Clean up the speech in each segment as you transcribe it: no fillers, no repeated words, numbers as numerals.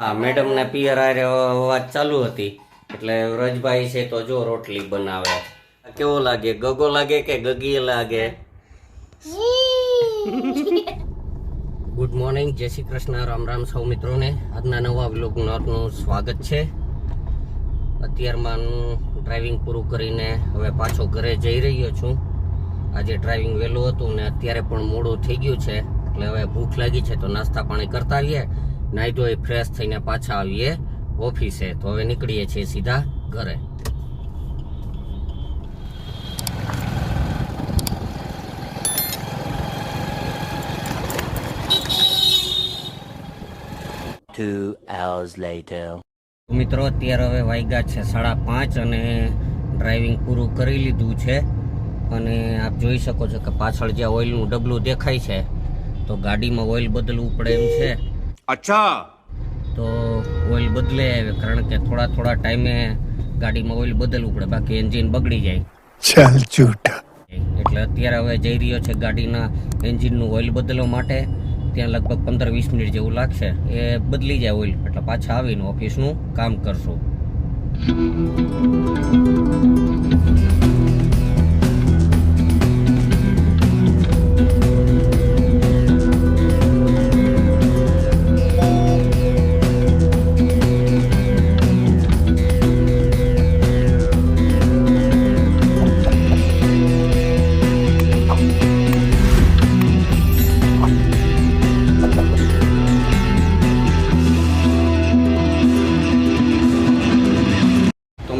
હા, મેડમ ને પિયર આરે વાત ચાલુ હતી એટલે વ્રજભાઈ છે તો જો રોટલી બનાવે. કેવો લાગે? ગગો લાગે કે ગગી લાગે? ગુડ મોર્નિંગ, જય શ્રી કૃષ્ણ, રામ રામ સૌ મિત્રોને. આજના નવા વ્લોગનું આપનું સ્વાગત છે. અત્યારમાં ડ્રાઇવિંગ પૂરું કરીને હવે પાછો ઘરે જઈ રહ્યો છું. આજે ડ્રાઇવિંગ વહેલું હતું ને અત્યારે પણ મોડું થઈ ગયું છે એટલે હવે ભૂખ લાગી છે તો નાસ્તા પાણી કરતા આવીએ, નાહી ધોઈ ફ્રેશ થઈને પાછા આવીએ ઓફિસે. તો હવે નીકળીએ છીએ સીધા ઘરે. મિત્રો અત્યારે હવે વાગ્યા છે 5:30 અને ડ્રાઇવિંગ પૂરું કરી લીધું છે અને આપ જોઈ શકો છો કે પાછળ જે ઓઇલનું ડબલું દેખાય છે તો ગાડીમાં ઓઇલ બદલવું પડે એમ છે. અચ્છા, તો ઓઇલ બદલે કારણ કે થોડા ટાઈમે ગાડીમાં ઓઇલ બદલવું પડે, બાકી એન્જિન બગડી જાય. ચાલ ઝૂઠા. એટલે અત્યારે હવે જઈ રહ્યો છે ગાડીના એન્જિનનું ઓઇલ બદલવા માટે. ત્યાં લગભગ 15-20 મિનિટ જેવું લાગશે, એ બદલી જાય ઓઇલ એટલે પાછા આવીને ઓફિસનું કામ કરશું.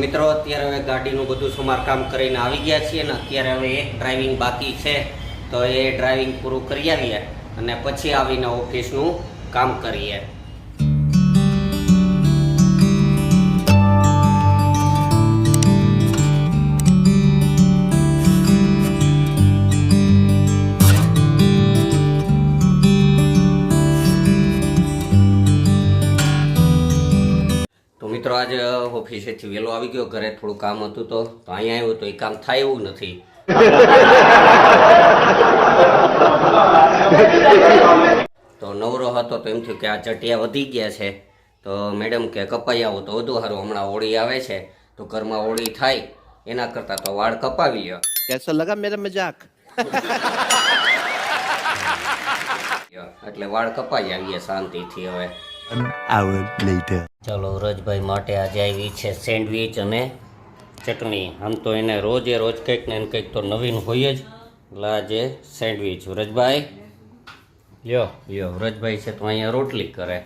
મિત્રો અત્યારે હવે ગાડીનું બધું સમારકામ કરીને આવી ગયા છીએ ને અત્યારે હવે એક ડ્રાઇવિંગ બાકી છે તો એ ડ્રાઇવિંગ પૂરું કરી આવીએ અને પછી આવીને ઓફિસનું કામ કરીએ. મિત્રો આજે ઓફિસેથી વહેલો આવી ગયો, ઘરે થોડું કામ હતું તો અહીંયા આવ્યું તો એ કામ થાય એવું નથી. તો નવરો હતો તો એમ થયું કે આ ચટિયા વધી ગયા છે તો મેડમ કે કપાઈ આવો તો વધુ સારું, હમણાં હોળી આવે છે તો ઘરમાં હોળી થાય એના કરતાં તો વાળ કપાવી લ્યો. કેસો લગા મેરા મજાક? એટલે વાળ કપાઈ આવીએ શાંતિથી હવે. ચાલો, વ્રજભાઈ માટે આજે આવી છે સેન્ડવિચ અને ચટણી. આમ તો એને રોજે રોજ કંઈક ને કંઈક તો નવીન હોય જ, એટલે આજે સેન્ડવિચ. વ્રજભાઈ લ્યો વ્રજભાઈ છે તો અહીંયા રોટલી કરે.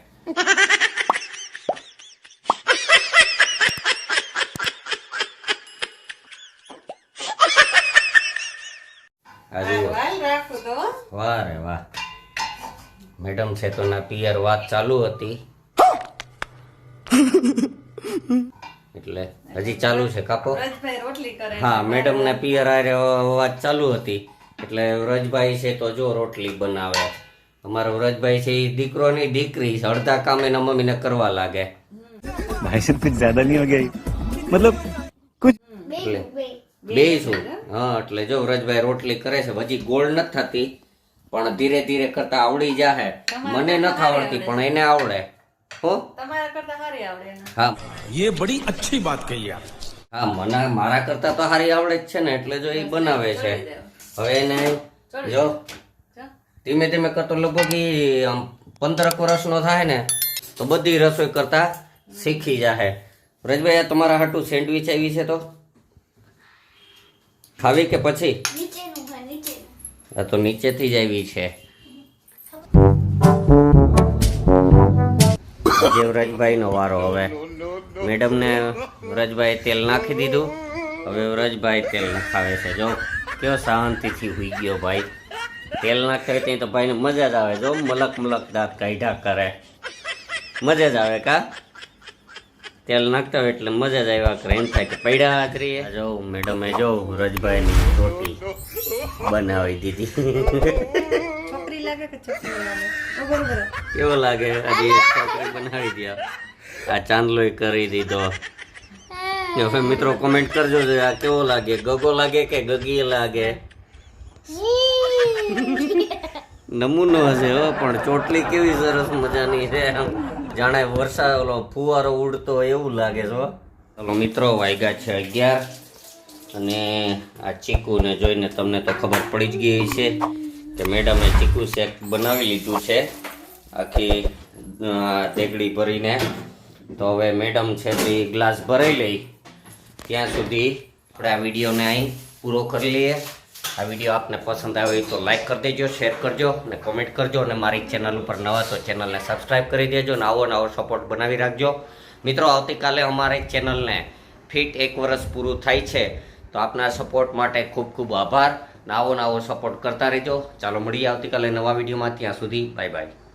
વાહ રે વાહ, મેડમ છે તો ના પિયર વાત ચાલુ હતી એટલે હજી ચાલુ છે. કાપો. હા, મેડમ ને પિયર આરે વાત ચાલુ હતી એટલે વ્રજભાઈ છે તો જો રોટલી બનાવે. અમારો વ્રજભાઈ છે એ દીકરો ની દીકરી છે, અડધા કામ એના મમ્મીને કરવા લાગે. ભાઈ સાહેબ કુછ જ્યાદા નહીં હો ગયા, મતલબ કુછ બે શું. હા, એટલે જો વ્રજભાઈ રોટલી કરે છે, હજી ગોળ નથી થતી પણ ધીરે ધીરે કરતા આવડી જાહે. મને નથી આવડતી પણ એને આવડે. હો, તમારા કરતા સારી આવડે. હા, ये बड़ी अच्छी बात कही आप. હા, મને મારા કરતા તો સારી આવડે જ છે ને એટલે જો એ બનાવે છે. હવે એને જો ધીમે ધીમે કરતો લગભગ 15 વર્ષનો થાય ને તો બધી રસોઈ કરતા શીખી જાહે. વ્રજભાઈ આ તમારા હાટું સેન્ડવિચ આવી છે તો ખાવી કે પછી? આ તો નીચેથી જ આવી છે. આજે વ્રજભાઈ નો વારો. હવે મેડમ ને વ્રજભાઈ તેલ નાખી દીધું, હવે વ્રજભાઈ તેલ નખાવે છે. જો કેવો શાંતિથી હુઈ ગયો ભાઈ. તેલ નાખે ત્યાં તો ભાઈને મજા જ આવે. જો મલક દાંત કાઢ્યા કરે, મજા જ આવે. કા તેલ નાખતા હોય એટલે મજા જ આવ્યા કરે, એમ થાય કે પડ્યા કરીએ. જો મેડમે જો વ્રજભાઈની રોટી બનાવી દીધી. કેવો લાગે? હજી છોકરી બનાવી દે. આ ચાંદલો કરી દીધો. હવે મિત્રો કોમેન્ટ કરજો આ કેવો લાગે? ગગો લાગે કે ગગી લાગે? નમૂનો હશે હો, પણ ચોટલી કેવી સરસ મજાની છે. જાણે વરસાદ ઓલો ફુવારો ઉડતો હોય એવું લાગે છે હો. ચાલો મિત્રો, વાગ્યા છે 11 અને આ ચીકુને જોઈને તમને તો ખબર પડી જ ગઈ છે કે મેડમે ચીકુ શેક બનાવી લીધું છે આખી દેગડી ભરીને. તો હવે મેડમ છે તે ગ્લાસ ભરાઈ લઈ ત્યાં સુધી આપણે આ વિડીયોને અહીં પૂરો કરી લઈએ. આ વિડીયો આપને પસંદ આવે તો લાઈક કરી દેજો, શેર કરજો અને કોમેન્ટ કરજો. અને મારી ચેનલ ઉપર નવા તો ચેનલને સબસ્ક્રાઈબ કરી દેજો અને આવો સપોર્ટ બનાવી રાખજો. મિત્રો, આવતીકાલે અમારી ચેનલને ફિટ 1 વર્ષ પૂરું થાય છે. તો આપના સપોર્ટ માટે ખૂબ ખૂબ આભાર. આવો સપોર્ટ કરતા રહેજો. ચાલો મળીએ આવતીકાલે નવા વિડીયોમાં. ત્યાં સુધી બાય બાય.